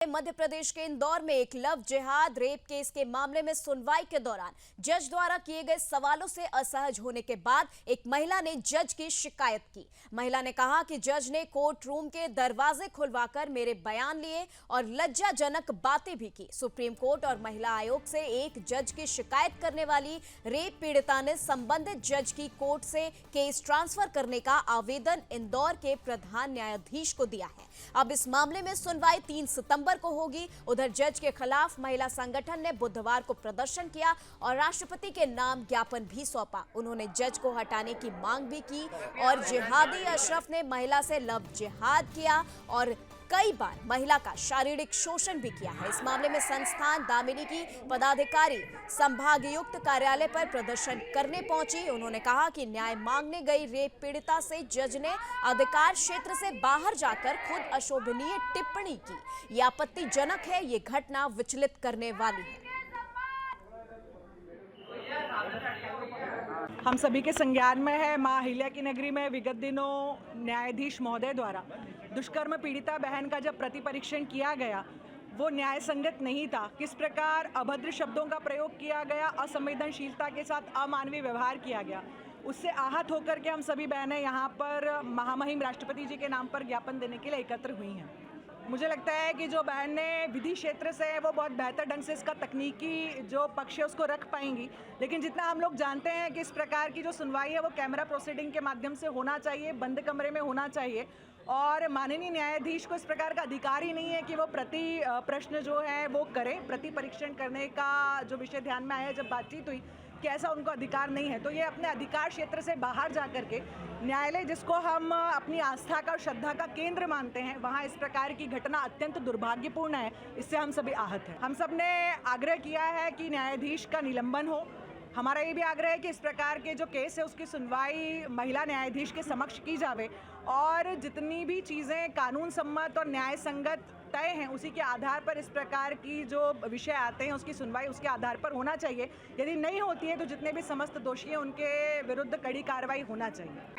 मध्य प्रदेश के इंदौर में एक लव जिहाद रेप केस के मामले में सुनवाई के दौरान जज द्वारा किए गए सवालों से असहज होने के बाद एक महिला ने जज की शिकायत की। महिला ने कहा कि जज ने कोर्ट रूम के दरवाजे खुलवाकर मेरे बयान लिए और लज्जाजनक बातें भी की। सुप्रीम कोर्ट और महिला आयोग से एक जज की शिकायत करने वाली रेप पीड़िता ने संबंधित जज की कोर्ट से केस ट्रांसफर करने का आवेदन इंदौर के प्रधान न्यायाधीश को दिया है। अब इस मामले में सुनवाई 3 सितंबर को होगी। उधर जज के खिलाफ महिला संगठन ने बुधवार को प्रदर्शन किया और राष्ट्रपति के नाम ज्ञापन भी सौंपा। उन्होंने जज को हटाने की मांग भी की और जिहादी अशरफ ने महिला से लव जिहाद किया और कई बार महिला का शारीरिक शोषण भी किया है। इस मामले में संस्थान दामिनी की पदाधिकारी संभागायुक्त कार्यालय पर प्रदर्शन करने पहुंची। उन्होंने कहा कि न्याय मांगने गई रेप पीड़िता से जज ने अधिकार क्षेत्र से बाहर जाकर खुद अशोभनीय टिप्पणी की। यह आपत्तिजनक है, ये घटना विचलित करने वाली है। हम सभी के संज्ञान में है मां अहिल्या की नगरी में विगत दिनों न्यायाधीश महोदय द्वारा दुष्कर्म पीड़िता बहन का जब प्रतिपरीक्षण किया गया वो न्याय संगत नहीं था। किस प्रकार अभद्र शब्दों का प्रयोग किया गया, असंवेदनशीलता के साथ अमानवीय व्यवहार किया गया, उससे आहत होकर के हम सभी बहनें यहाँ पर महामहिम राष्ट्रपति जी के नाम पर ज्ञापन देने के लिए एकत्र हुई हैं। मुझे लगता है कि जो बहन ने विधि क्षेत्र से है वो बहुत बेहतर ढंग से इसका तकनीकी जो पक्ष है उसको रख पाएंगी, लेकिन जितना हम लोग जानते हैं कि इस प्रकार की जो सुनवाई है वो कैमरा प्रोसीडिंग के माध्यम से होना चाहिए, बंद कमरे में होना चाहिए और माननीय न्यायाधीश को इस प्रकार का अधिकार ही नहीं है कि वो प्रति प्रश्न जो है वो करें। प्रति परीक्षण करने का जो विषय ध्यान में आया जब बातचीत हुई कि ऐसा उनको अधिकार नहीं है, तो ये अपने अधिकार क्षेत्र से बाहर जा कर के न्यायालय जिसको हम अपनी आस्था का और श्रद्धा का केंद्र मानते हैं वहाँ इस प्रकार की घटना अत्यंत दुर्भाग्यपूर्ण है। इससे हम सभी आहत हैं। हम सब ने आग्रह किया है कि न्यायाधीश का निलंबन हो। हमारा ये भी आग्रह है कि इस प्रकार के जो केस है उसकी सुनवाई महिला न्यायाधीश के समक्ष की जावे और जितनी भी चीज़ें कानून सम्मत और न्याय संगत तय हैं उसी के आधार पर इस प्रकार की जो विषय आते हैं उसकी सुनवाई उसके आधार पर होना चाहिए। यदि नहीं होती है तो जितने भी समस्त दोषी हैं उनके विरुद्ध कड़ी कार्रवाई होना चाहिए।